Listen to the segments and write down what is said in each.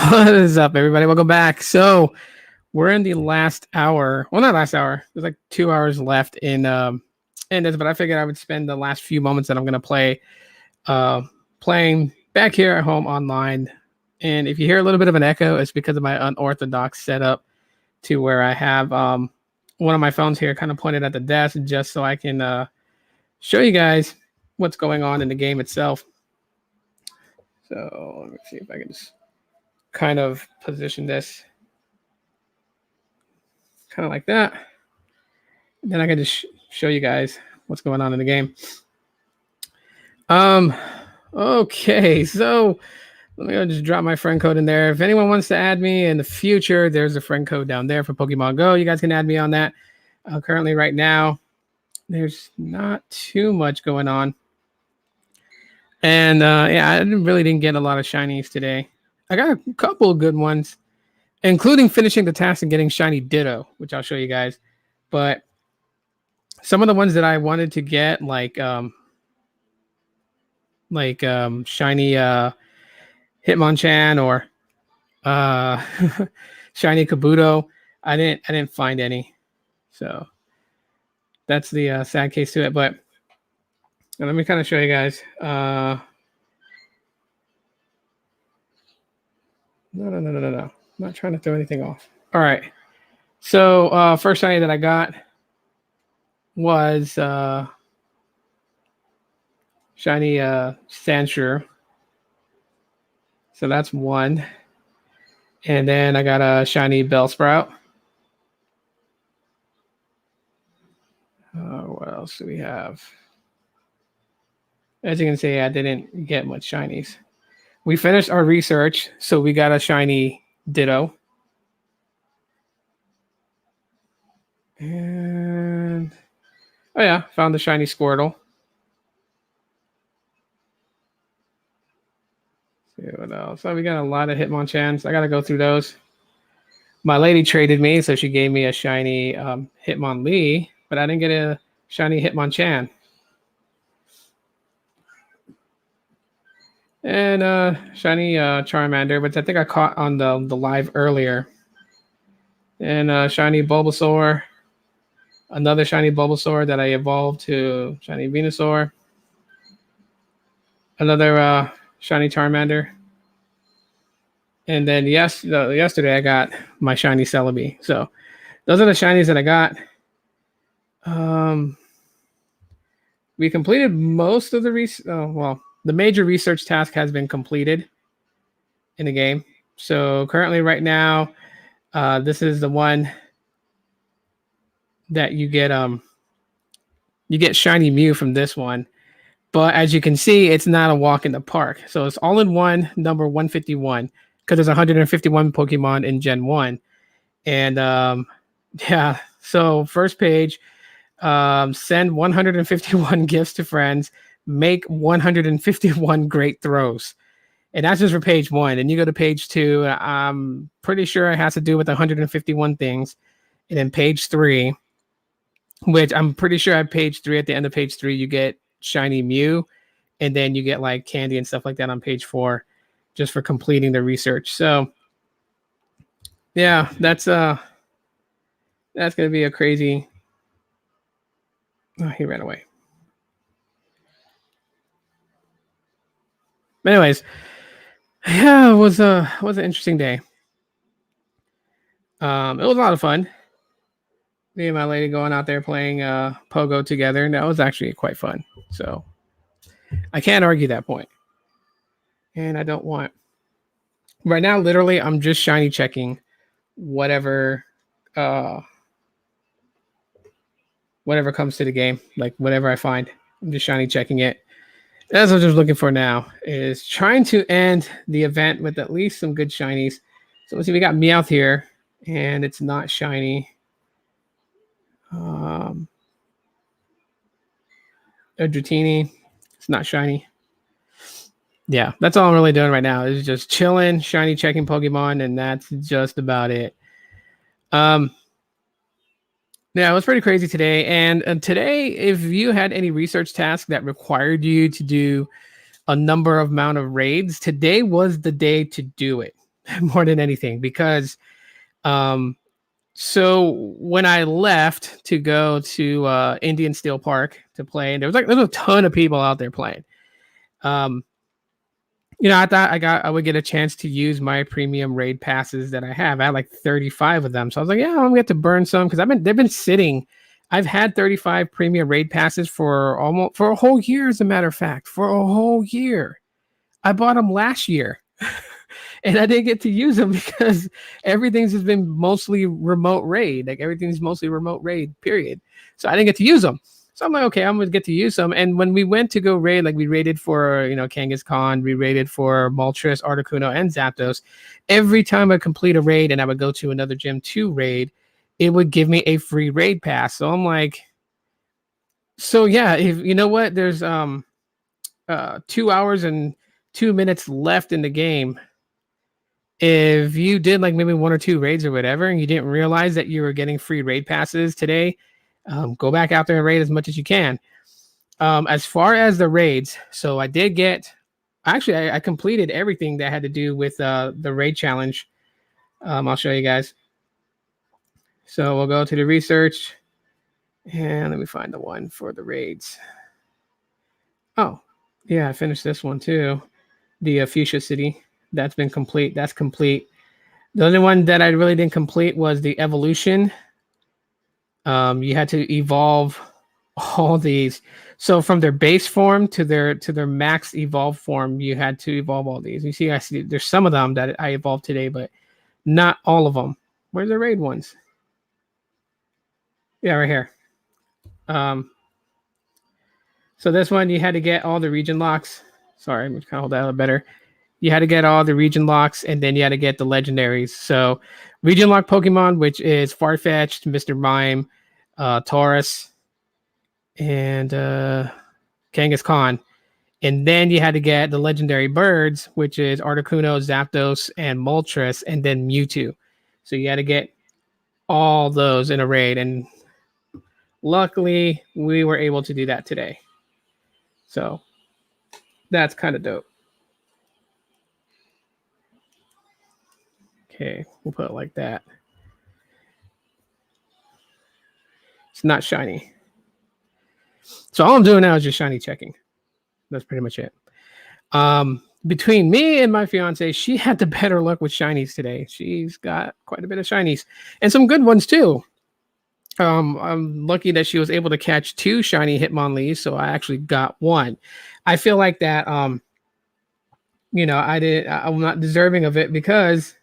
What is up, everybody? Welcome back. So we're in the last hour. Well, not last hour. There's like 2 hours left in this, but I figured I would spend the last few moments that I'm gonna play uh playing back here at home online. And if you hear a little bit of an echo, it's because of my unorthodox setup to where I have one of my phones here kind of pointed at the desk just so I can show you guys what's going on in the game itself. So let me see if I can just kind of position this kind of like that. And then I can just show you guys what's going on in the game. Okay, so let me just drop my friend code in there. If anyone wants to add me in the future, there's a friend code down there for Pokemon Go. You guys can add me on that. Currently, right now, there's not too much going on. And yeah, I really didn't get a lot of shinies today. I got a couple of good ones, including finishing the task and getting shiny Ditto, which I'll show you guys. But some of the ones that I wanted to get, like shiny Hitmonchan or shiny Kabuto, I didn't find any. So that's the sad case to it. But let me kind of show you guys. No. I'm not trying to throw anything off. All right. So first shiny that I got was shiny Sandshrew. So that's one. And then I got a shiny Bellsprout. What else do we have? As you can see, I didn't get much shinies. We finished our research, so we got a shiny Ditto. And oh yeah, found the shiny Squirtle. Let's see what else? So we got a lot of Hitmonchans. I gotta go through those. My lady traded me, so she gave me a shiny Hitmonlee, but I didn't get a shiny Hitmonchan. And shiny Charmander, which I think I caught on the live earlier. And shiny Bulbasaur. Another shiny Bulbasaur that I evolved to shiny Venusaur. Another shiny Charmander. And then yesterday I got my shiny Celebi. So those are the shinies that I got. We completed most of the the major research task has been completed in the game. So currently right now, this is the one that you get shiny Mew from this one. But as you can see, it's not a walk in the park. So it's all in one, number 151, because there's 151 Pokemon in Gen 1. And yeah, so first page, send 151 gifts to friends, make 151 great throws. And that's just for page 1. And you go to page 2, I'm pretty sure it has to do with 151 things. And then page 3, which I'm pretty sure at page 3, at the end of page 3, you get shiny Mew. And then you get like candy and stuff like that on page 4, just for completing the research. So yeah, that's gonna be a crazy. Oh, he ran away. But anyways, yeah, it was an interesting day. It was a lot of fun. Me and my lady going out there playing Pogo together, and that was actually quite fun. So I can't argue that point. And I don't want. Right now, literally, I'm just shiny checking whatever comes to the game, like whatever I find. I'm just shiny checking it. That's what I'm just looking for now, is trying to end the event with at least some good shinies. So let's see, we got Meowth here, and it's not shiny. Dratini, it's not shiny. Yeah, that's all I'm really doing right now, is just chilling, shiny checking Pokemon, and that's just about it. Yeah, it was pretty crazy today. And today, if you had any research task that required you to do a number of amount of raids, today was the day to do it. more than anything, because um, so when I left to go to Indian Steel Park to play, and there's a ton of people out there playing. Um, I thought I would get a chance to use my premium raid passes that I have. I had like 35 of them, so I was like, yeah, I'm gonna get to burn some because they've been sitting. I've had 35 premium raid passes for a whole year, as a matter of fact, for a whole year. I bought them last year. And I didn't get to use them because everything's just been mostly remote raid. Like everything's mostly remote raid, period. So I didn't get to use them. So I'm like, okay, I'm gonna get to use them. And when we went to go raid, like we raided for, Kangaskhan, Khan, we raided for Moltres, Articuno, and Zapdos. Every time I complete a raid and I would go to another gym to raid, it would give me a free raid pass. So I'm like, so yeah, if you know what, there's 2 hours and 2 minutes left in the game. If you did like maybe 1 or 2 raids or whatever, and you didn't realize that you were getting free raid passes today, go back out there and raid as much as you can. As far as the raids, so I did get, actually, I completed everything that had to do with the raid challenge. I'll show you guys. So we'll go to the research, and let me find the one for the raids. Oh, yeah, I finished this one too. The Fuchsia City. That's been complete. That's complete. The only one that I really didn't complete was the evolution. You had to evolve all these. So from their base form to their max evolve form, you had to evolve all these. You see, I see there's some of them that I evolved today, but not all of them. Where's the raid ones? Yeah, right here. So this one you had to get all the region locks. Sorry, I'm gonna kind of hold that a little better. You had to get all the region locks, and then you had to get the legendaries. So region lock Pokemon, which is Farfetch'd, Mr. Mime, Taurus, and Kangaskhan. And then you had to get the legendary birds, which is Articuno, Zapdos, and Moltres, and then Mewtwo. So you had to get all those in a raid. And luckily, we were able to do that today. So that's kind of dope. Okay, we'll put it like that. It's not shiny. So all I'm doing now is just shiny checking. That's pretty much it. Between me and my fiance, she had the better luck with shinies today. She's got quite a bit of shinies and some good ones too. I'm lucky that she was able to catch 2 shiny Hitmonlees, so I actually got 1. I feel like that I'm not deserving of it because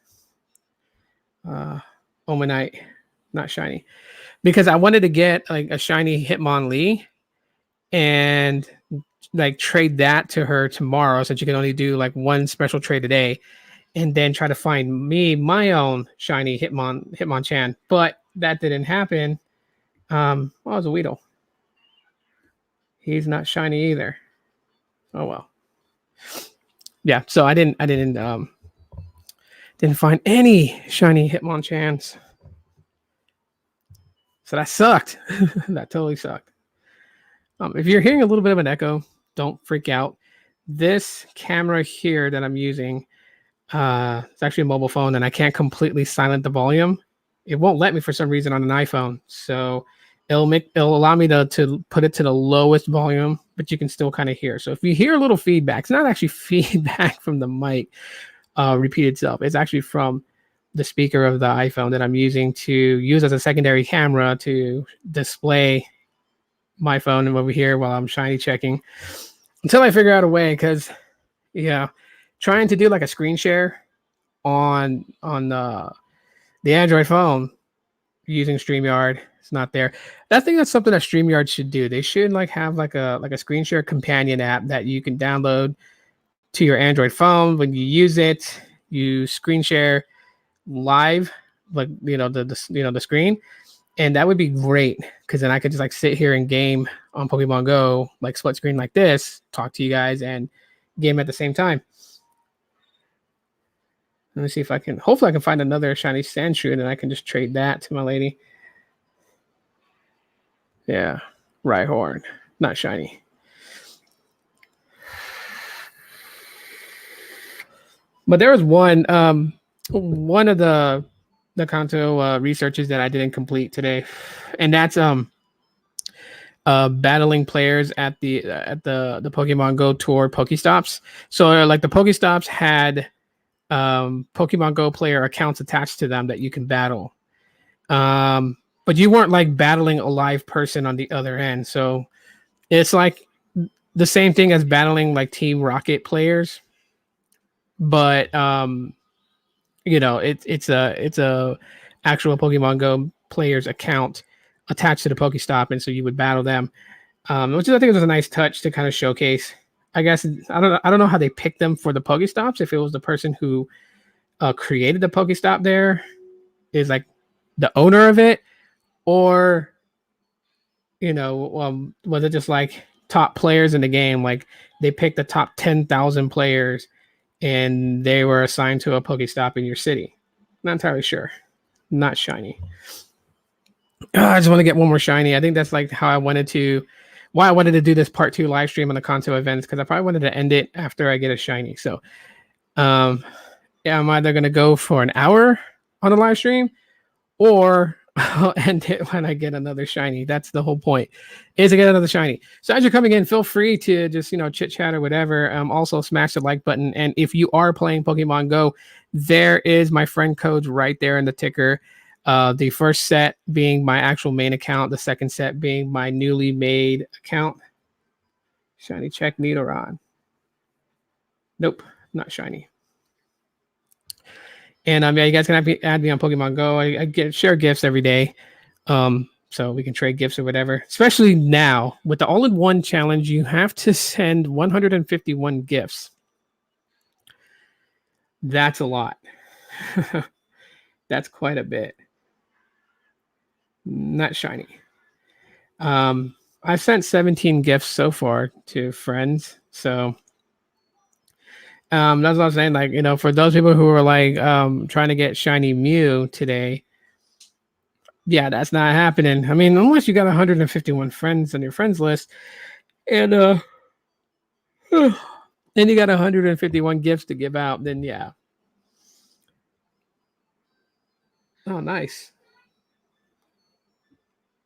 Omanite, not shiny. Because I wanted to get like a shiny Hitmonlee and like trade that to her tomorrow, since you can only do like 1 special trade a day, and then try to find me my own shiny Hitmonchan. But that didn't happen. Well, it was a Weedle. He's not shiny either. Oh well. Yeah, so I didn't find any shiny Hitmonchans. So that sucked. That totally sucked. If you're hearing a little bit of an echo, don't freak out. This camera here that I'm using, it's actually a mobile phone, and I can't completely silent the volume. It won't let me for some reason on an iPhone. So it'll allow me to put it to the lowest volume, but you can still kind of hear. So if you hear a little feedback, it's not actually feedback from the mic repeat itself. It's actually from the speaker of the iPhone that I'm using to use as a secondary camera to display my phone over here while I'm shiny checking until I figure out a way. Because trying to do like a screen share on the Android phone using StreamYard, it's not there. I think that's something that StreamYard should do. They should like have like a screen share companion app that you can download to your Android phone. When you use it, you screen share live, like the screen. And that would be great, because then I could just like sit here and game on Pokemon Go, like split screen like this, talk to you guys, and game at the same time. Let me see if I can. Hopefully, I can find another shiny Sandshrew, and I can just trade that to my lady. Yeah, Rhyhorn, not shiny. But there was one. one of the Kanto researches that I didn't complete today, and that's battling players at the Pokemon Go Tour Pokestops. So like the Pokestops had Pokemon Go player accounts attached to them that you can battle. But you weren't like battling a live person on the other end. So it's like the same thing as battling like Team Rocket players, but it's a actual Pokemon Go player's account attached to the Pokestop, and so you would battle them, which is I think was a nice touch to kind of showcase. I guess I don't know how they picked them for the Pokestops. If it was the person who created the Pokestop there is like the owner of it, or was it just like top players in the game? Like they picked the top 10,000 players and they were assigned to a Pokestop in your city. Not entirely sure. Not shiny. I just want to get one more shiny. I think that's like why I wanted to do this part 2 live stream on the Kanto events, because I probably wanted to end it after I get a shiny. So, yeah, I'm either gonna go for an hour on the live stream, or I'll end it when I get another shiny. That's the whole point, is to get another shiny. So as you're coming in, feel free to just chit chat or whatever. Also smash the like button, and if you are playing Pokemon Go, there is my friend codes right there in the ticker. The first set being my actual main account, the second set being my newly made account. Shiny check Nidoran. Nope, not shiny. And yeah, you guys can add me on Pokemon Go. I share gifts every day, so we can trade gifts or whatever. Especially now with the all-in-one challenge, you have to send 151 gifts. That's a lot. That's quite a bit. Not shiny. I've sent 17 gifts so far to friends. So that's what I'm saying. Like, for those people who are like trying to get shiny Mew today, yeah, that's not happening. I mean, unless you got 151 friends on your friends list, and then you got 151 gifts to give out, then yeah. Oh, nice.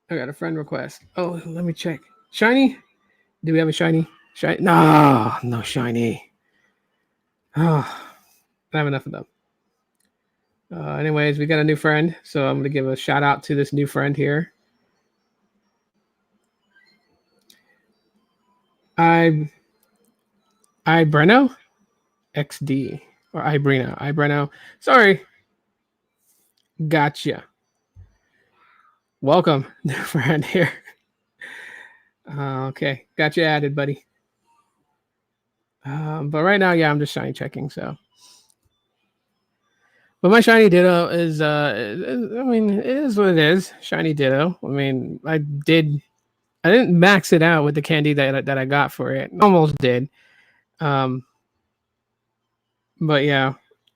I got a friend request. Oh, let me check. Shiny? Do we have a shiny? Shiny? No shiny. Oh, I have enough of them. Anyways, we got a new friend, so I'm gonna give a shout out to this new friend here. Breno XD or Breno. Sorry. Gotcha. Welcome, new friend here. Okay, got you added, buddy. But right now, yeah, I'm just shiny checking. So, but my shiny Ditto is, I mean, it is what it is. Shiny Ditto. I mean, I didn't max it out with the candy that I got for it. Almost did. But yeah,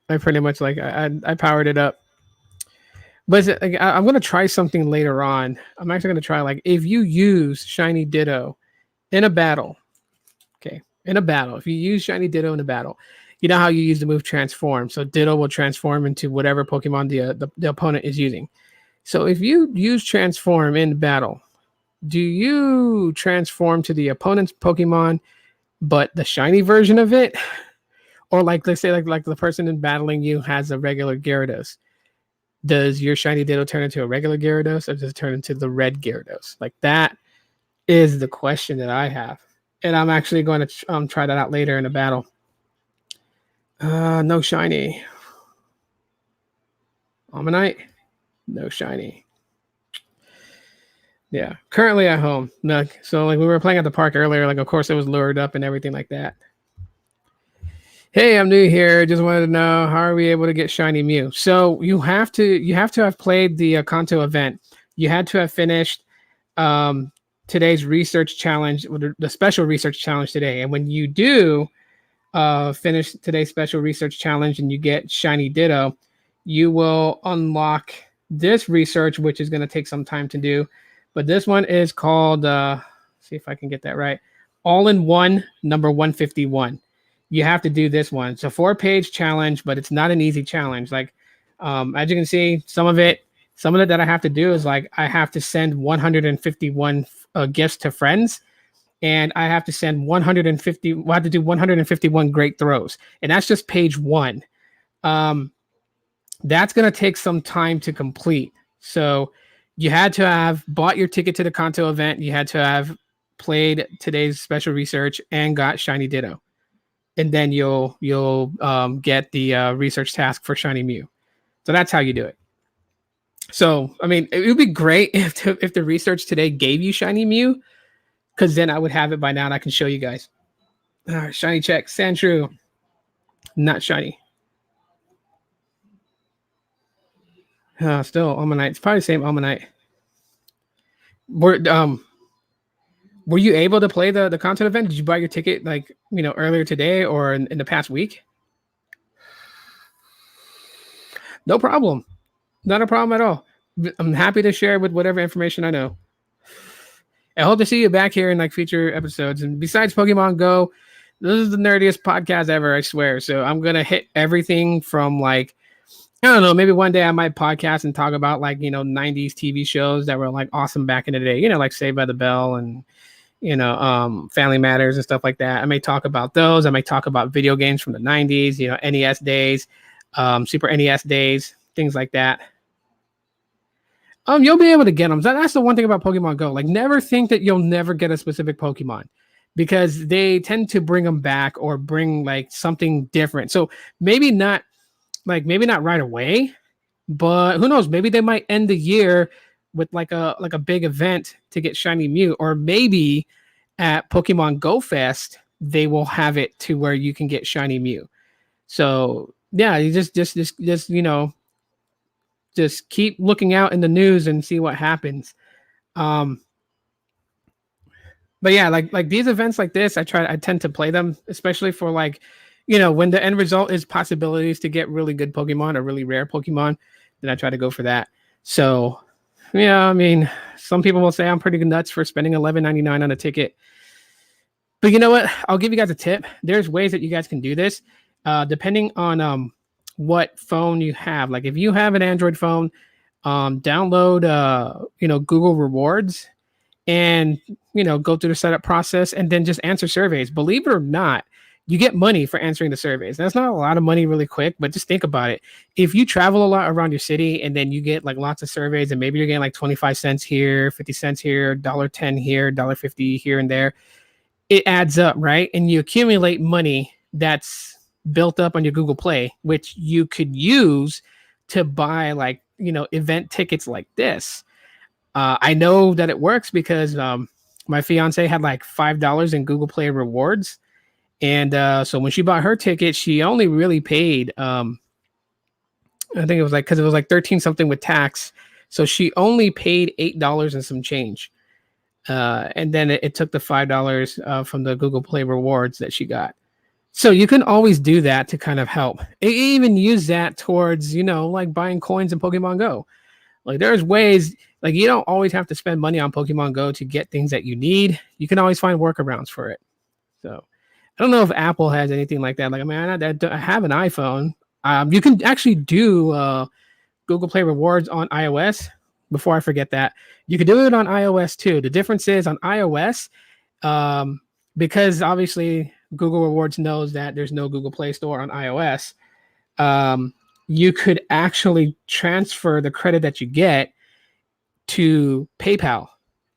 I pretty much like I powered it up. But I'm gonna try something later on. I'm actually gonna try, like, if you use shiny Ditto in a battle. Okay, in a battle, if you use shiny Ditto in a battle, you know how you use the move transform. So Ditto will transform into whatever Pokemon the opponent is using. So if you use transform in battle, do you transform to the opponent's Pokemon, but the shiny version of it? Or like, let's say like the person in battling you has a regular Gyarados. Does your shiny Ditto turn into a regular Gyarados, or does it turn into the red Gyarados? Like, that is the question that I have. And I'm actually going to try that out later in a battle. No shiny. Ammonite? No shiny. Yeah, currently at home. So like we were playing at the park earlier, like of course it was lured up and everything like that. Hey, I'm new here. Just wanted to know, how are we able to get shiny Mew? So you have to have played the Kanto event. You had to have finished today's research challenge, the special research challenge today. And when you do finish today's special research challenge and you get shiny Ditto, you will unlock this research, which is going to take some time to do. But this one is called, see if I can get that right, All-in-One number 151. you have to do this one. It's a 4-page challenge, but it's not an easy challenge. Like, as you can see, some of it that I have to do is like I have to send 151 gifts to friends, and I have to send 150. Well, I have to do 151 great throws, and that's just page one. Um, that's gonna take some time to complete. So you had to have bought your ticket to the Kanto event. You had to have played today's special research and got Shiny Ditto, and then you'll get the research task for Shiny Mew. So that's how you do it. So I mean, it would be great if the research today gave you Shiny Mew, because then I would have it by now and I can show you guys. All right, Shiny check, Sandshrew, not shiny. Still Almanite. It's probably the same Almanite. Were were you able to play the content event? Did you buy your ticket like earlier today or in the past week? No problem. Not a problem at all. I'm happy to share with whatever information I know. I hope to see you back here in like future episodes. And besides Pokemon Go, this is the nerdiest podcast ever, I swear. So I'm gonna hit everything from like I don't know, maybe one day I might podcast and talk about like 90s TV shows that were like awesome back in the day. Like Saved by the Bell and Family Matters and stuff like that. I may talk about those. I may talk about video games from the 90s, NES days, Super NES days, things like that. You'll be able to get them. That's the one thing about Pokemon Go. Like, never think that you'll never get a specific Pokemon, because they tend to bring them back or bring like something different. So maybe not right away, but who knows? Maybe they might end the year with like a big event to get Shiny Mew, or maybe at Pokemon Go Fest they will have it to where you can get Shiny Mew. So yeah, you just just keep looking out in the news and see what happens. Um, but yeah, like these events like this, I tend to play them, especially for like, when the end result is possibilities to get really good Pokemon or really rare Pokemon, then I try to go for that. So yeah, I mean, some people will say I'm pretty nuts for spending $11.99 on a ticket. But you know what? I'll give you guys a tip. There's ways that you guys can do this, depending on what phone you have. Like if you have an Android phone, download Google Rewards, and go through the setup process and then just answer surveys. Believe it or not, you get money for answering the surveys. That's not a lot of money really quick, but just think about it. If you travel a lot around your city and then you get like lots of surveys, and maybe you're getting like 25 cents here, 50 cents here, $1.10 here, $1.50 here and there, it adds up, right? And you accumulate money that's built up on your Google Play, which you could use to buy like event tickets like this. I know that it works because my fiance had like $5 in Google Play rewards, and so when she bought her ticket, she only really paid. I think it was like, because it was like 13 something with tax, so she only paid $8 and some change. And then it took the $5 from the Google Play rewards that she got. So you can always do that to kind of help. Even use that towards like buying coins in Pokemon Go. Like there's ways, like you don't always have to spend money on Pokemon Go to get things that you need. You can always find workarounds for it. So I don't know if Apple has anything like that. Like I mean, I have an iPhone. You can actually do Google Play rewards on iOS. Before I forget that, you can do it on iOS too. The difference is on iOS, um, because obviously Google Rewards knows that there's no Google Play Store on iOS. Um, you could actually transfer the credit that you get to PayPal,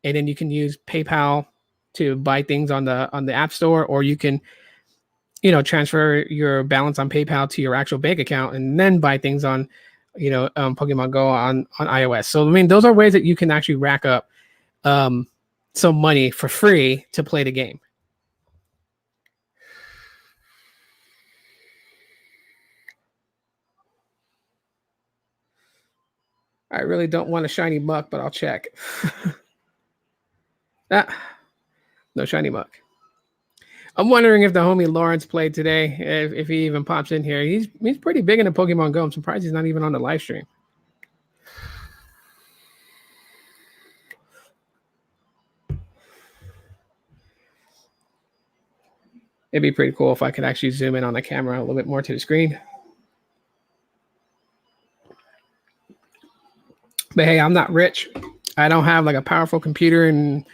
and then you can use PayPal to buy things on the App Store, or you can transfer your balance on PayPal to your actual bank account and then buy things on Pokemon Go on iOS. So I mean, those are ways that you can actually rack up some money for free to play the game. I really don't want a shiny muck, but I'll check. Ah, no shiny muck. I'm wondering if the homie Lawrence played today, if he even pops in here. He's pretty big into Pokemon Go. I'm surprised he's not even on the live stream. It'd be pretty cool if I could actually zoom in on the camera a little bit more to the screen. But hey, I'm not rich. I don't have like a powerful computer and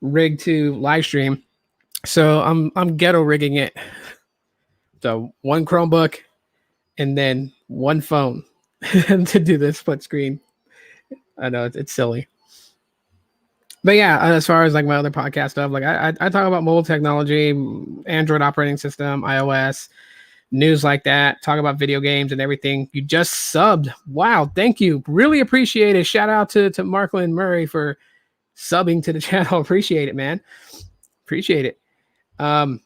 rig to live stream. So I'm ghetto rigging it. So one Chromebook and then one phone to do this split screen. I know it's silly. But yeah, as far as like my other podcast stuff, like I talk about mobile technology, Android operating system, iOS, news like that, talk about video games and everything. You just subbed. Wow, thank you. Really appreciate it. Shout out to Marklin Murray for subbing to the channel. Appreciate it, man. Appreciate it. Yeah,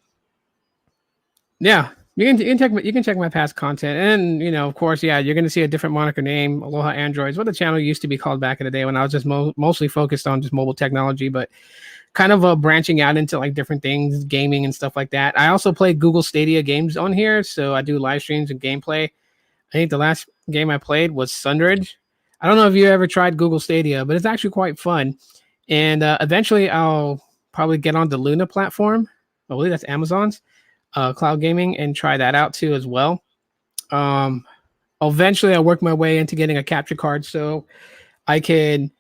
you can check my past content, and of course, yeah, you're gonna see a different moniker name, Aloha Androids, what the channel used to be called back in the day when I was just mostly focused on just mobile technology, but kind of branching out into like different things, gaming and stuff like that. I also play Google Stadia games on here, so I do live streams and gameplay. I think the last game I played was Sunridge. I don't know if you ever tried Google Stadia, but it's actually quite fun. And eventually, I'll probably get on the Luna platform. I believe that's Amazon's cloud gaming, and try that out too as well. Eventually, I'll work my way into getting a capture card so I can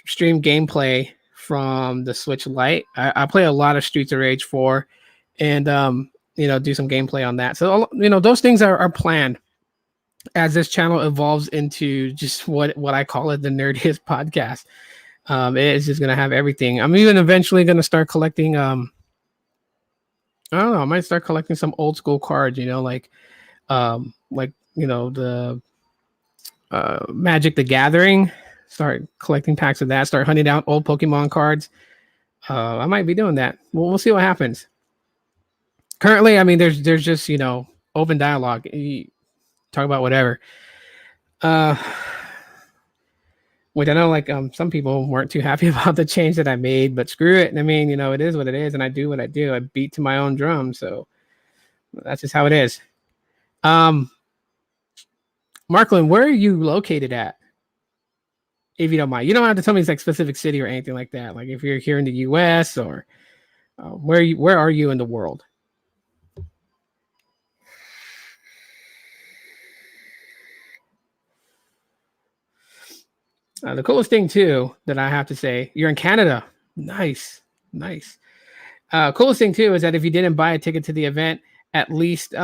stream gameplay from the Switch Lite. I play a lot of Streets of Rage 4, and do some gameplay on that. So those things are planned as this channel evolves into just what I call it, the nerdiest podcast. It's just gonna have everything. I'm even eventually gonna start collecting. I don't know. I might start collecting some old school cards. The Magic the Gathering. Start collecting packs of that. Start hunting down old Pokemon cards. I might be doing that. We'll see what happens. Currently, I mean, there's just open dialogue. You talk about whatever. Which I know, like some people weren't too happy about the change that I made, but screw it. I mean, it is what it is, and I do what I do. I beat to my own drum, so that's just how it is. Marklin, where are you located at? If you don't mind, you don't have to tell me it's like specific city or anything like that. Like if you're here in the U.S. or where are you in the world? The coolest thing too that I have to say, you're in Canada. Nice. Coolest thing too is that if you didn't buy a ticket to the event, at least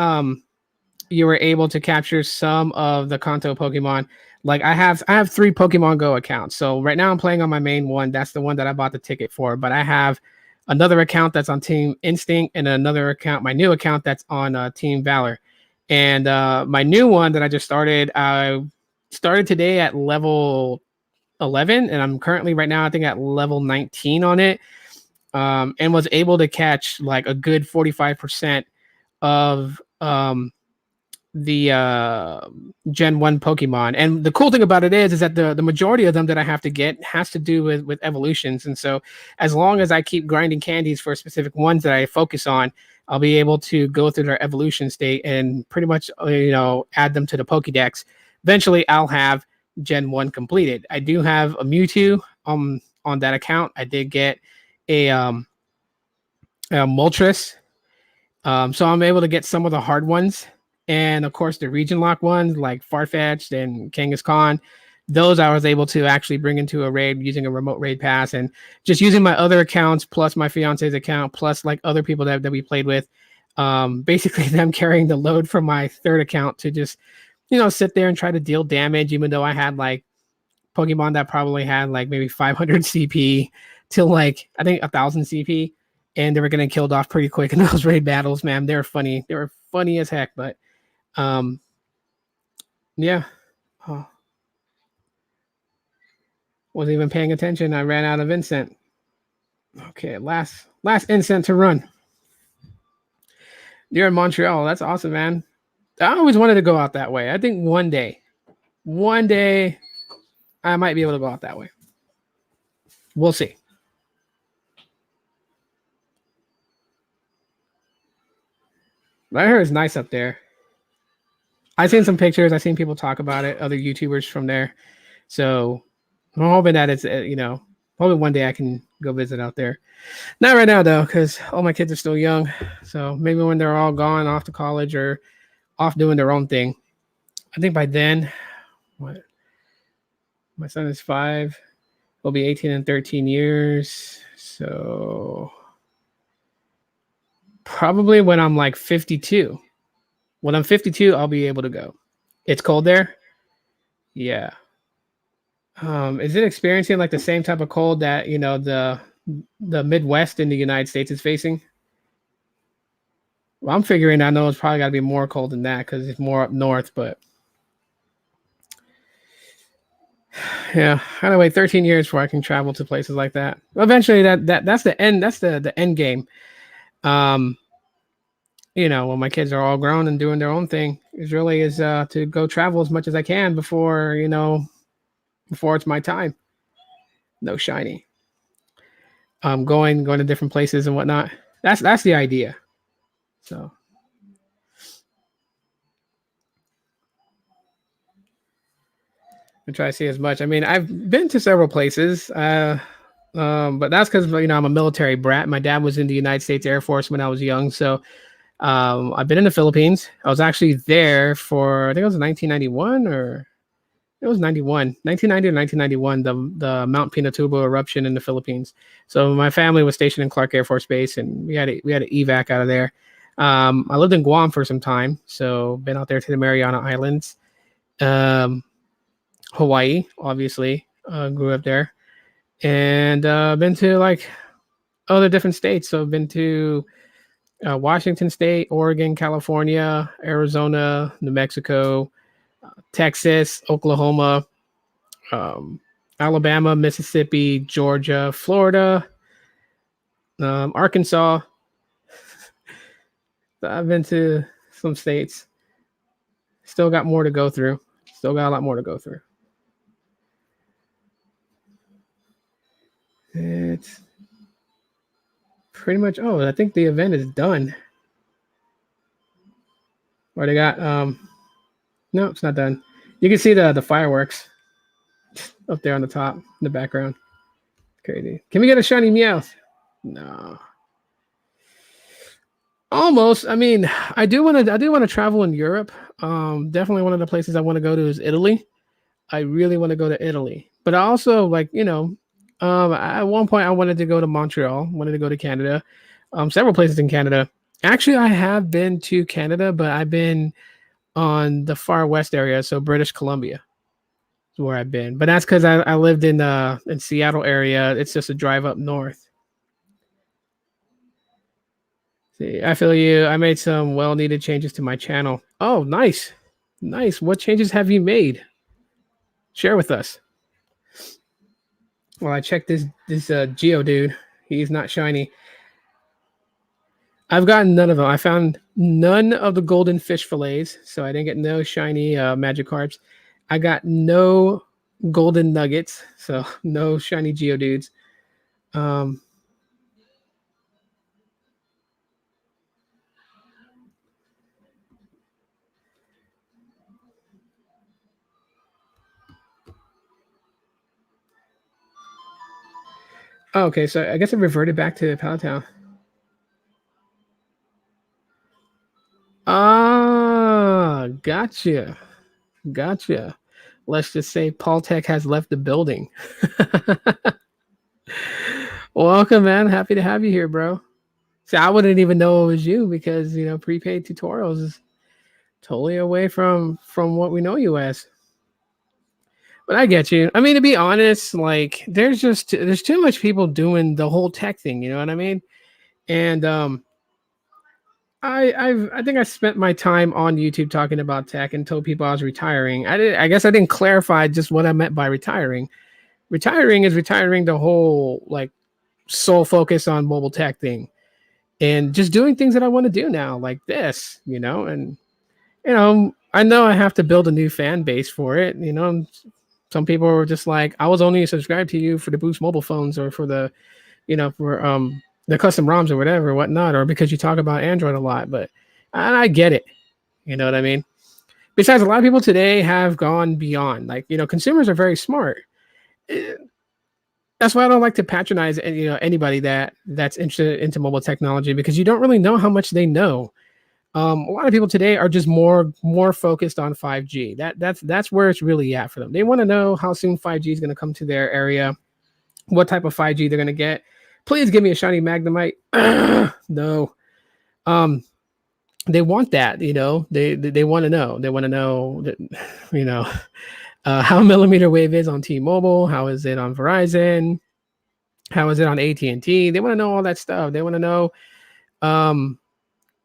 you were able to capture some of the Kanto Pokemon. Like I have 3 Pokemon Go accounts. So right now I'm playing on my main one. That's the one that I bought the ticket for. But I have another account that's on Team Instinct and another account, my new account that's on Team Valor. And my new one that I just started, I started today at level 11, and I'm currently right now I think at level 19 on it, and was able to catch like a good 45% of the Gen 1 Pokemon. And the cool thing about it is that the majority of them that I have to get has to do with evolutions. And so as long as I keep grinding candies for specific ones that I focus on, I'll be able to go through their evolution state and pretty much add them to the Pokédex. Eventually I'll have Gen 1 completed. I do have a Mewtwo on that account. I did get a Moltres. So I'm able to get some of the hard ones. And of course, the region lock ones like Farfetch'd and Kangaskhan, those I was able to actually bring into a raid using a remote raid pass, and just using my other accounts plus my fiance's account plus like other people that we played with. Basically, them carrying the load from my third account to just sit there and try to deal damage, even though I had like Pokemon that probably had like maybe 500 CP till like I think 1,000 CP, and they were getting killed off pretty quick in those raid battles. Man, they were funny. They were funny as heck, but yeah. Oh. Wasn't even paying attention. I ran out of incense. Okay, last incense to run. You're in Montreal. That's awesome, man. I always wanted to go out that way. I think one day I might be able to go out that way. We'll see. But I heard it's nice up there. I've seen some pictures. I've seen people talk about it, other YouTubers from there. So I'm hoping that it's, Hopefully one day I can go visit out there. Not right now though, because all my kids are still young. So maybe when they're all gone off to college or off doing their own thing. I think by then, what my son is 5. He'll be 18 in 13 years. So probably when I'm like 52. When I'm 52, I'll be able to go. It's cold there. Yeah. Is it experiencing like the same type of cold that the Midwest in the United States is facing? Well, I'm figuring I know it's probably got to be more cold than that because it's more up north. But yeah, I gotta wait 13 years before I can travel to places like that. Eventually, that's the end. That's the end game. Um, when my kids are all grown and doing their own thing, is really is to go travel as much as I can before it's my time. No shiny. Going to different places and whatnot. That's the idea. So I try to see as much. I mean, I've been to several places, but that's because I'm a military brat. My dad was in the United States Air Force when I was young, so I've been in the Philippines. I was actually there for I think it was 1991 or it was 91, 1990 or 1991. The Mount Pinatubo eruption in the Philippines. So my family was stationed in Clark Air Force Base, and we had an evac out of there. I lived in Guam for some time, so been out there to the Mariana Islands. Um, Hawaii, obviously, grew up there, and been to like other different states. So I've been to Washington State, Oregon, California, Arizona, New Mexico, Texas, Oklahoma, um, Alabama, Mississippi, Georgia, Florida, Arkansas. I've been to some states. Still got more to go through. Still got a lot more to go through. It's pretty much. Oh, I think the event is done. Or they got. No, it's not done. You can see the fireworks up there on the top in the background. Crazy. Can we get a shiny Meowth? No. Almost. I mean, I do want to travel in Europe. Definitely one of the places I want to go to is Italy. I really want to go to Italy. But I also at one point I wanted to go to Montreal, wanted to go to Canada. Several places in Canada. Actually, I have been to Canada, but I've been on the far west area, so British Columbia is where I've been. But that's because I lived in Seattle area. It's just a drive up north. See, I feel you. I made some well needed changes to my channel. Oh, nice. Nice. What changes have you made? Share with us. Well, I checked this Geo dude. He's not shiny. I've gotten none of them. I found none of the golden fish fillets, so I didn't get no shiny magic carps. I got no golden nuggets, so no shiny Geodudes. Um, oh, okay, so I guess it reverted back to Palatown. Ah, gotcha, gotcha. Let's just say Paul Tech has left the building. Welcome, man. Happy to have you here, bro. See, I wouldn't even know it was you because prepaid tutorials is totally away from what we know you as. But I get you. I mean, to be honest, like there's too much people doing the whole tech thing. You know what I mean? And I think I spent my time on YouTube talking about tech and told people I was retiring. I guess I didn't clarify just what I meant by retiring. Retiring is retiring the whole like sole focus on mobile tech thing and just doing things that I want to do now, like this. And I know I have to build a new fan base for it. Some people were just like, I was only subscribed to you for the Boost mobile phones or for the custom ROMs or whatever, whatnot, or because you talk about Android a lot. But I get it. You know what I mean? Besides, a lot of people today have gone beyond. Like, consumers are very smart. That's why I don't like to patronize anybody that's interested into mobile technology, because you don't really know how much they know. A lot of people today are just more focused on 5G. That's where it's really at for them. They want to know how soon 5G is going to come to their area, what type of 5G they're going to get. Please give me a shiny Magnemite. No. Um, they want that, they want to know. They want to know that, you know, how millimeter wave is on T-Mobile, how is it on Verizon, how is it on AT&T. They want to know all that stuff. They want to know um,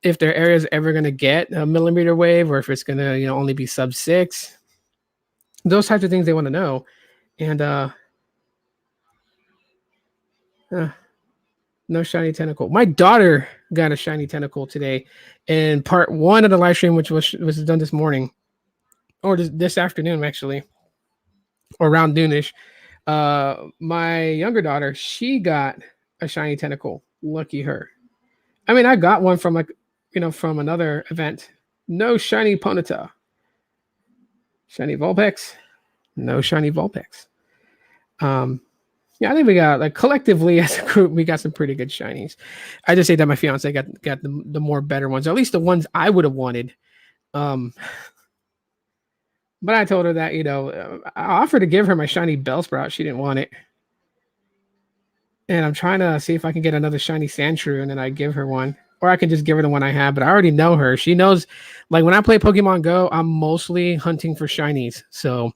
if their area is ever going to get a millimeter wave, or if it's going to, only be sub-6. Those types of things they want to know. And no shiny tentacle. My daughter got a shiny tentacle today in part 1 of the live stream, which was done this morning, or this afternoon, actually, or around noonish. My younger daughter, she got a shiny tentacle. Lucky her. I mean, I got one from from another event. No shiny Ponyta. Shiny Vulpix. No shiny Vulpix. Yeah, I think we got, collectively as a group, we got some pretty good shinies. I just say that my fiance got the more better ones, or at least the ones I would have wanted. But I told her that, I offered to give her my shiny Bellsprout. She didn't want it. And I'm trying to see if I can get another shiny Sandshrew, and then I give her one. Or I can just give her the one I have, but I already know her. She knows, when I play Pokemon Go, I'm mostly hunting for shinies. So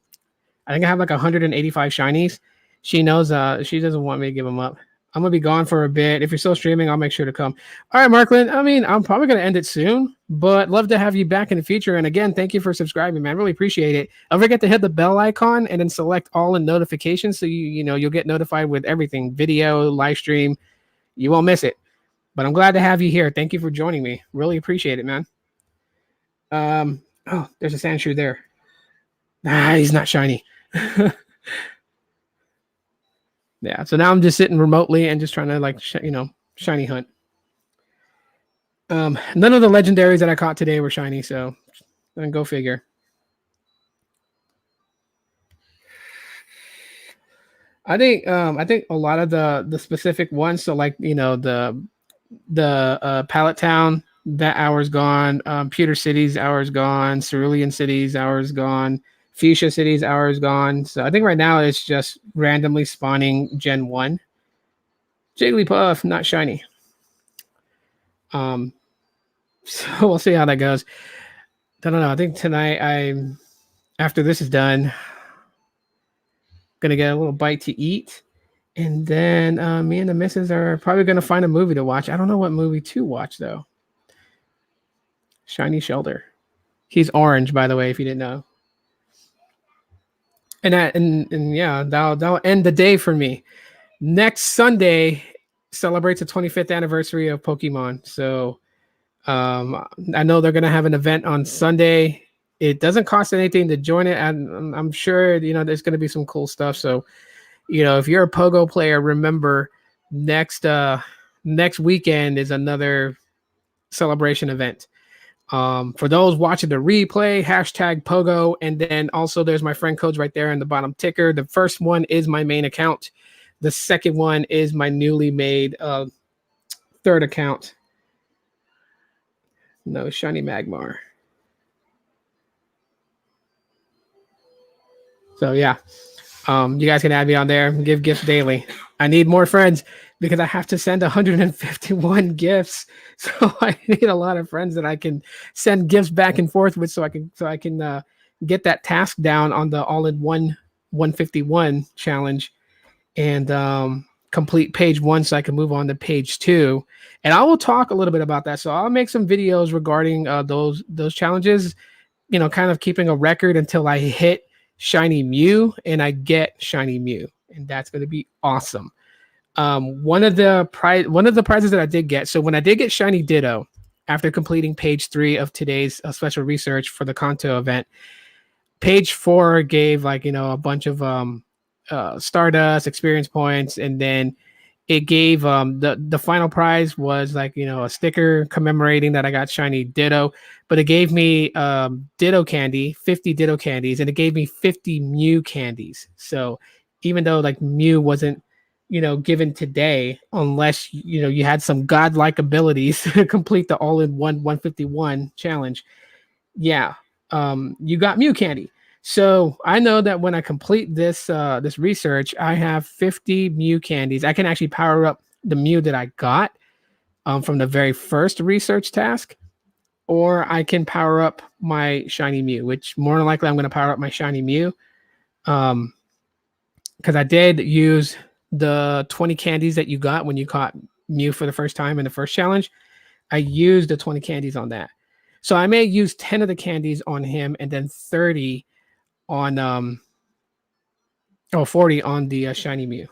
I think I have 185 shinies. She knows she doesn't want me to give them up. I'm going to be gone for a bit. If you're still streaming, I'll make sure to come. All right, Markland. I mean, I'm probably going to end it soon, but love to have you back in the future. And again, thank you for subscribing, man. Really appreciate it. Don't forget to hit the bell icon and then select all in notifications, so you'll get notified with everything, video, live stream. You won't miss it. But I'm glad to have you here. Thank you for joining me. Really appreciate it, man. Oh, there's a Sandshrew there. He's not shiny. Yeah, so now I'm just sitting remotely and just trying to shiny hunt. None of the legendaries that I caught today were shiny, so go figure. I think a lot of the specific ones, so the Pallet Town, that hour's gone. Pewter City's hour's gone. Cerulean City's hour's gone. Fuchsia City's hour's gone. So I think right now it's just randomly spawning Gen 1. Jigglypuff, not shiny. So we'll see how that goes. I don't know. I think tonight, after this is done, gonna get a little bite to eat. And then me and the missus are probably gonna find a movie to watch. I don't know what movie to watch though. Shiny Shelter. He's orange, by the way, if you didn't know. And yeah, that'll end the day for me. Next Sunday celebrates the 25th anniversary of Pokemon. So I know they're gonna have an event on Sunday. It doesn't cost anything to join it, and I'm sure there's gonna be some cool stuff. So if you're a Pogo player, remember next weekend is another celebration event. For those watching the replay, hashtag Pogo, and then also there's my friend codes right there in the bottom ticker. The first one is my main account. The second one is my newly made third account. No shiny Magmar. So yeah, you guys can add me on there. Give gifts daily. I need more friends because I have to send 151 gifts. So I need a lot of friends that I can send gifts back and forth with, so I can get that task down on the all-in-one 151 challenge, and complete page 1 so I can move on to page 2. And I will talk a little bit about that. So I'll make some videos regarding those challenges, kind of keeping a record until I hit Shiny Mew and I get Shiny Mew, and that's going to be awesome. One of the prizes that I did get. So when I did get Shiny Ditto after completing page 3 of today's special research for the Kanto event, page 4 gave a bunch of Stardust experience points, and then it gave the final prize was a sticker commemorating that I got Shiny Ditto, but it gave me Ditto candy, 50 Ditto candies, and it gave me 50 Mew candies. So even though Mew wasn't given today, unless you had some godlike abilities to complete the all-in-one 151 challenge. Yeah, you got Mew candy. So I know that when I complete this research, I have 50 Mew candies. I can actually power up the Mew that I got from the very first research task, or I can power up my shiny Mew, which more than likely I'm going to power up my shiny Mew. Because I did use the 20 candies that you got when you caught Mew for the first time in the first challenge. I used the 20 candies on that. So I may use 10 of the candies on him and then 30 on 40 on the shiny Mew.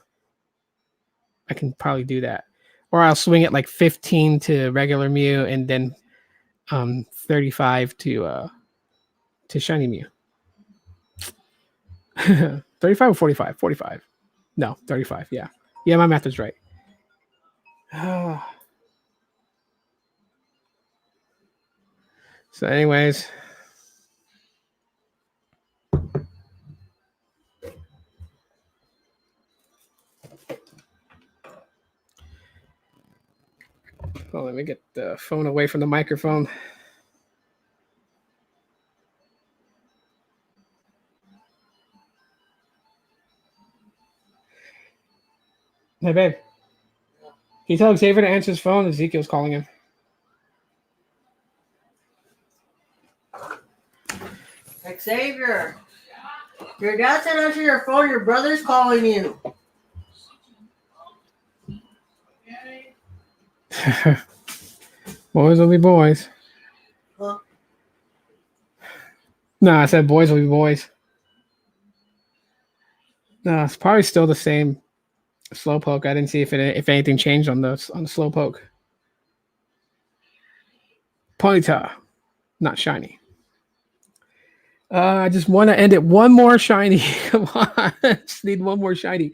I can probably do that. Or I'll swing it like 15 to regular Mew and then 35 to shiny Mew. 35 or 45? 45. No, 35. Yeah. Yeah, my math is right. So, anyways. Oh, let me get the phone away from the microphone. Hey, babe. Can you tell Xavier to answer his phone? Ezekiel's calling him. Xavier, your dad said answer your phone. Your brother's calling you. Boys will be boys. Huh? No, I said boys will be boys. No, it's probably still the same slowpoke. I didn't see if anything changed on the slowpoke. Ponyta, not shiny. I just want to end it one more shiny. Come on, just need one more shiny.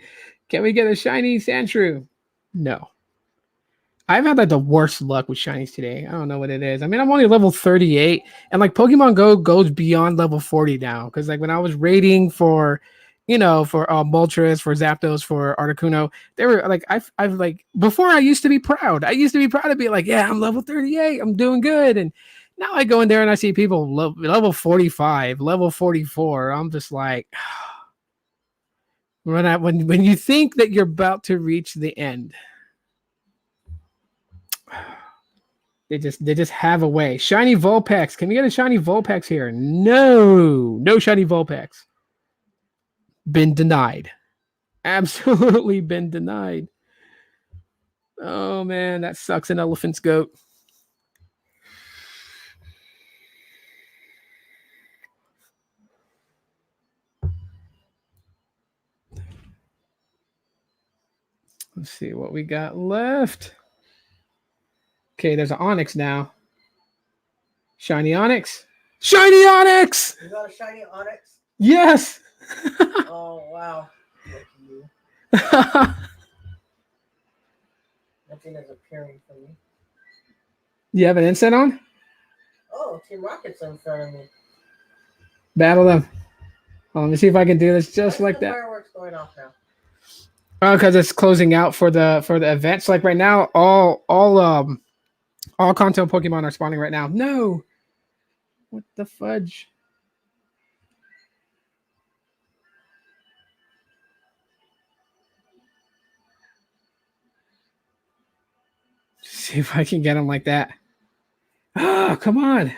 Can we get a shiny Sandshrew? No. I've had like the worst luck with shinies today. I don't know what it is. I mean, I'm only level 38, and like Pokemon Go goes beyond level 40 now. Because like when I was rating for, for Moltres, for Zapdos, for Articuno, they were like, I've like before I used to be proud. I used to be proud to be like, yeah, I'm level 38, I'm doing good, and now I go in there and I see people level 45, level 44. I'm just like, when you think that you're about to reach the end. They just have a way. Shiny Vulpix. Can we get a shiny Vulpix here? No shiny Vulpix. Been denied. Absolutely been denied. Oh man, that sucks. An elephant's goat. Let's see what we got left. Okay, there's an Onyx now. Shiny Onyx. Shiny Onyx! You got a shiny Onyx? Yes! Oh, wow. Nothing is appearing for me. You have an inset on? Oh, Team Rocket's in front of me. Battle them. Let me see if I can do this just like that. Fireworks going off now. Oh, because it's closing out for the events. Like right now, all Kanto Pokemon are spawning right now. No, what the fudge? See if I can get them like that. Oh, come on.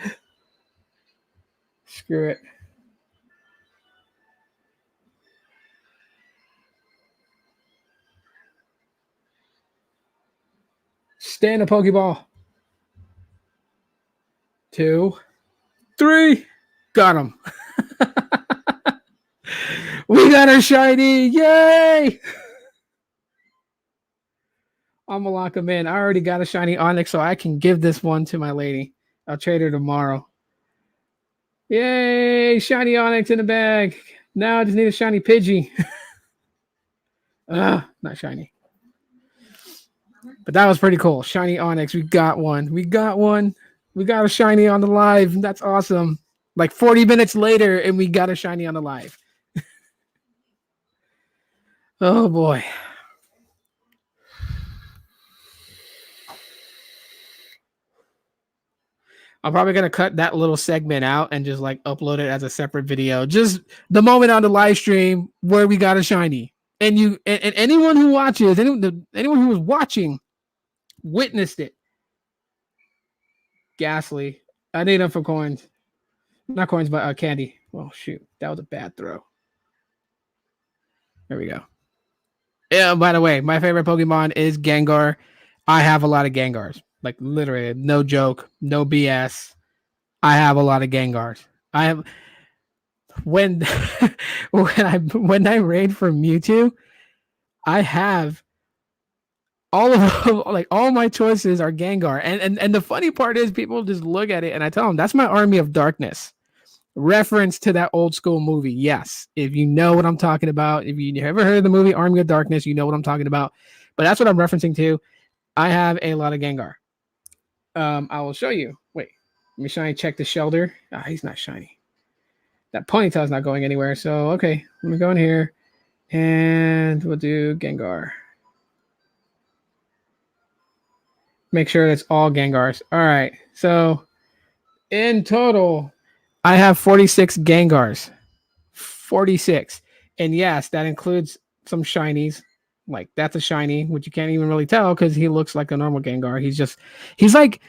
Screw it. Stay in the Pokeball. 2, 3. Got him. We got a shiny. Yay! I'm gonna lock him in. I already got a shiny Onyx, so I can give this one to my lady. I'll trade her tomorrow. Yay! Shiny Onyx in the bag. Now I just need a shiny Pidgey. Not shiny. But that was pretty cool. Shiny Onyx. We got one. We got a shiny on the live. That's awesome. Like 40 minutes later, and we got a shiny on the live. Oh boy. I'm probably gonna cut that little segment out and just like upload it as a separate video. Just the moment on the live stream where we got a shiny, and and anyone who watches, anyone who was watching, witnessed it. Ghastly. I need them for coins, not coins, but candy. Well, shoot, that was a bad throw. There we go. Yeah. By the way, my favorite Pokemon is Gengar. I have a lot of Gengars. Like literally, no joke, no BS. I have a lot of Gengars. I have when when I raid for Mewtwo, I have all of like all my choices are Gengar. And the funny part is people just look at it and I tell them that's my army of darkness. Reference to that old school movie. Yes. If you know what I'm talking about, if you ever heard of the movie Army of Darkness, you know what I'm talking about. But that's what I'm referencing to. I have a lot of Gengar. I will show you. Wait, let me shiny check the shoulder. He's not shiny. That ponytail's not going anywhere. So, okay, let me go in here and we'll do Gengar. Make sure it's all Gengars. All right. So, in total, I have 46 Gengars. 46. And yes, that includes some shinies. Like, that's a shiny, which you can't even really tell because he looks like a normal Gengar. He's like,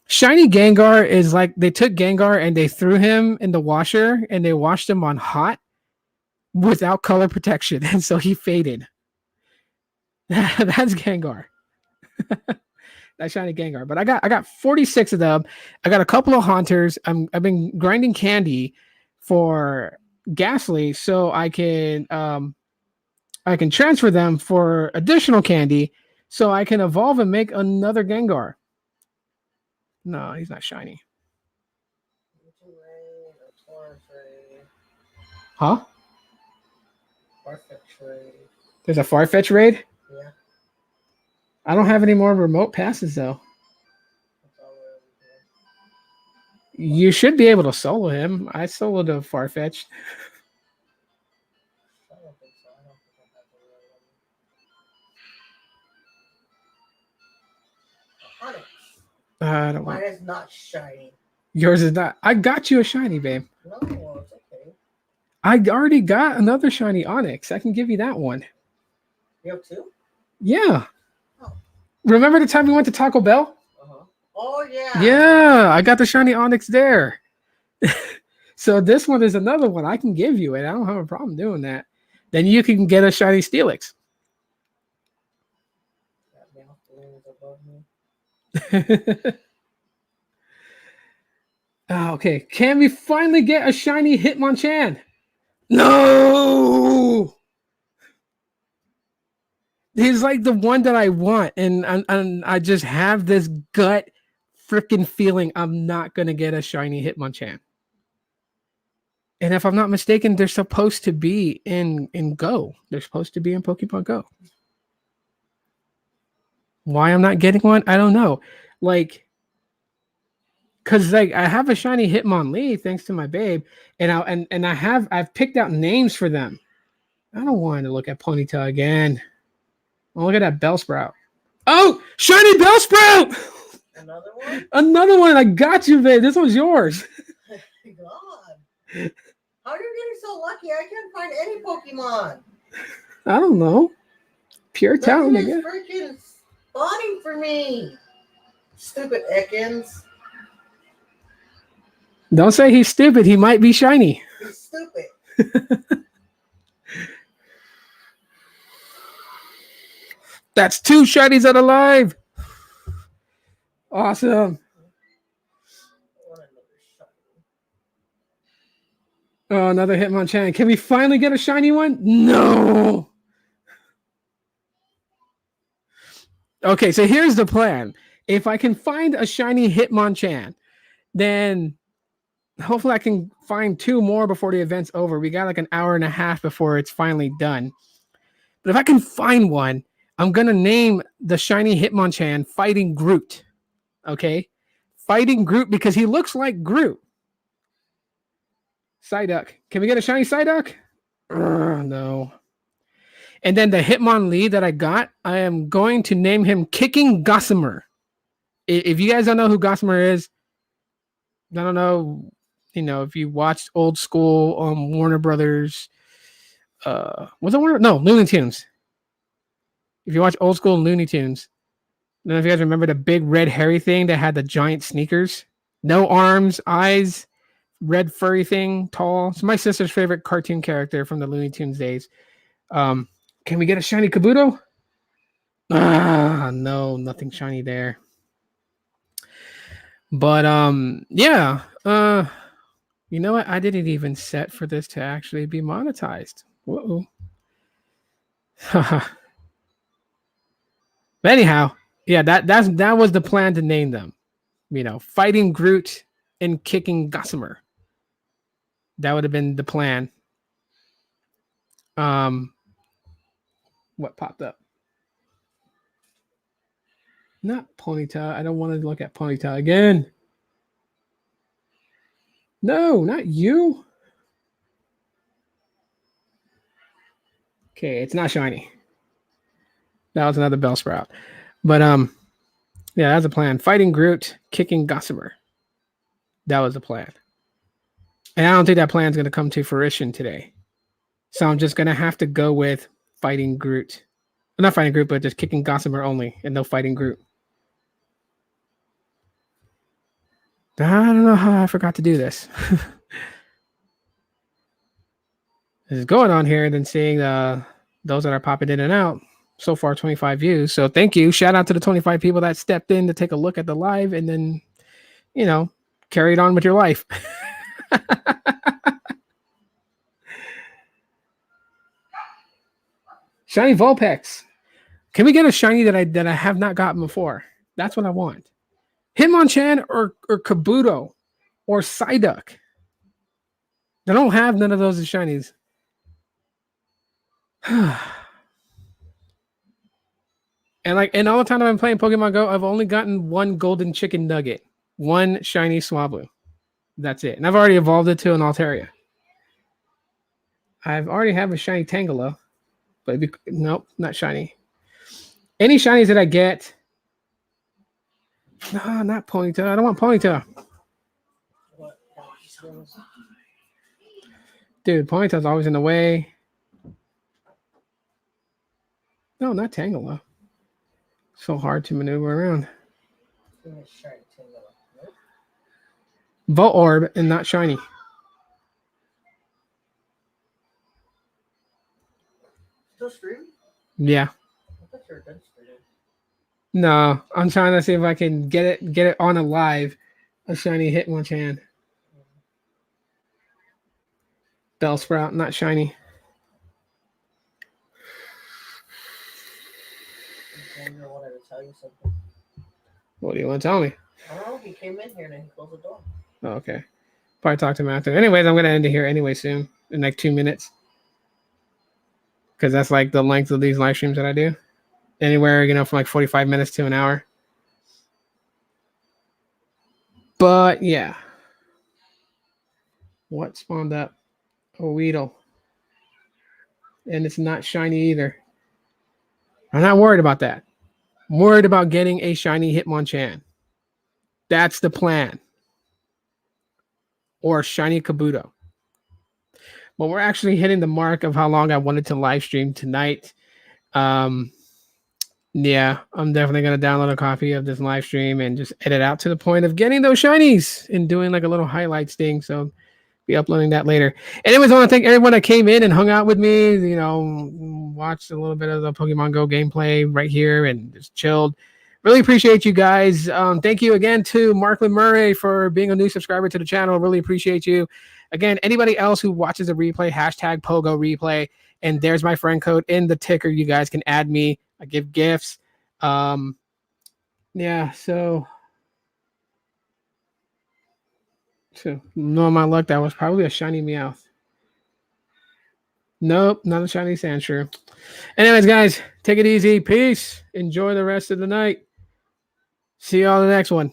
shiny Gengar is like they took Gengar and they threw him in the washer and they washed him on hot without color protection. And so he faded. That's Gengar. That shiny Gengar. But I got 46 of them. I got a couple of Haunters. I've been grinding candy for Ghastly so I can transfer them for additional candy so I can evolve and make another Gengar. No, he's not shiny. Huh? Farfetch raid. There's a Farfetch raid? Yeah. I don't have any more remote passes though. You should be able to solo him. I soloed a Farfetch. I don't think so. I don't think I have the Onyx. I don't Mine want. is not shiny. Yours is not. I got you a shiny, babe. No, it's okay. I already got another shiny Onyx. I can give you that one. You have two? Yeah. Oh. Remember the time we went to Taco Bell? Uh-huh. Oh, yeah. Yeah, I got the shiny Onyx there. So this one is another one I can give you, and I don't have a problem doing that. Then you can get a shiny Steelix. That mouth balloon is above me. Okay, can we finally get a shiny Hitmonchan? No! He's like the one that I want, and I just have this gut freaking feeling I'm not going to get a shiny Hitmonchan. And if I'm not mistaken, they're supposed to be in Go. They're supposed to be in Pokemon Go. Why I'm not getting one, I don't know. Like, cause like I have a shiny Hitmonlee thanks to my babe, and I've picked out names for them. I don't want to look at Ponytail again. Oh, look at that Bellsprout. Oh, shiny Bellsprout! Another one? Another one. I got you, babe. This one's yours. God. How are you getting so lucky? I can't find any Pokemon. I don't know. Pure talent, I guess. Freaking spawning for me. Stupid Ekans. Don't say he's stupid. He might be shiny. He's stupid. That's 2 shinies out alive. Awesome. Oh, another Hitmonchan. Can we finally get a shiny one? No. Okay, so here's the plan. If I can find a shiny Hitmonchan, then hopefully I can find 2 more before the event's over. We got like an hour and a half before it's finally done. But if I can find one, I'm going to name the shiny Hitmonchan Fighting Groot. Okay? Fighting Groot because he looks like Groot. Psyduck. Can we get a shiny Psyduck? No. And then the Hitmonlee that I got, I am going to name him Kicking Gossamer. If you guys don't know who Gossamer is, I don't know, if you watched old school Warner Brothers. Was it Warner? No, Looney Tunes. If you watch old school Looney Tunes, I don't know if you guys remember the big red hairy thing that had the giant sneakers, no arms, eyes, red furry thing, tall. It's my sister's favorite cartoon character from the Looney Tunes days. Can we get a shiny Kabuto? Ah, no, nothing shiny there. But yeah. You know what? I didn't even set for this to actually be monetized. Whoa. But anyhow, yeah, that was the plan to name them. Fighting Groot and kicking Gossamer. That would have been the plan. What popped up? Not Ponyta. I don't want to look at Ponyta again. No, not you. Okay, it's not shiny. That was another Bellsprout. But yeah, that's a plan. Fighting Groot, kicking Gossamer. That was the plan. And I don't think that plan's going to come to fruition today. So I'm just going to have to go with fighting Groot. Not fighting Groot, but just kicking Gossamer only and no fighting Groot. I don't know how I forgot to do this. This is going on here, then seeing those that are popping in and out. So far, 25 views. So thank you. Shout out to the 25 people that stepped in to take a look at the live and then, carried on with your life. Shiny Vulpix. Can we get a shiny that I have not gotten before? That's what I want. Hitmonchan or Kabuto or Psyduck. I don't have none of those as shinies. And all the time I've been playing Pokemon Go, I've only gotten one golden chicken nugget, one shiny Swablu. That's it. And I've already evolved it to an Altaria. I've already have a shiny Tangela, but nope, not shiny. Any shinies that I get. No, not Ponyta. I don't want Ponyta. Dude, Ponyta's always in the way. No, not Tangela. So hard to maneuver around. Voltorb and not shiny. Still streaming? Yeah. I thought you were done streaming. No, I'm trying to see if I can get it on a live. A shiny Hitmonchan. Bellsprout, not shiny. What do you want to tell me? I don't know. He came in here and he closed the door. Oh, okay. Probably talk to him after. Anyways, I'm going to end it here anyway soon. In like 2 minutes. Because that's like the length of these live streams that I do. Anywhere, from like 45 minutes to an hour. But yeah. What spawned up? A Weedle. And it's not shiny either. I'm not worried about that. I'm worried about getting a shiny Hitmonchan. That's the plan. Or shiny Kabuto. But we're actually hitting the mark of how long I wanted to live stream tonight. Yeah, I'm definitely going to download a copy of this live stream and just edit out to the point of getting those shinies and doing like a little highlights thing. So be uploading that later. Anyways, I want to thank everyone that came in and hung out with me, watched a little bit of the Pokemon Go gameplay right here and just chilled. Really appreciate you guys. Thank you again to Marklin Murray for being a new subscriber to the channel. Really appreciate you. Again, anybody else who watches a replay, hashtag Pogo Replay, and there's my friend code in the ticker. You guys can add me. I give gifts. Yeah, so no, my luck, that was probably a shiny Meowth. Nope, not a shiny Sandshrew. Anyways, guys, take it easy. Peace. Enjoy the rest of the night. See you all in the next one.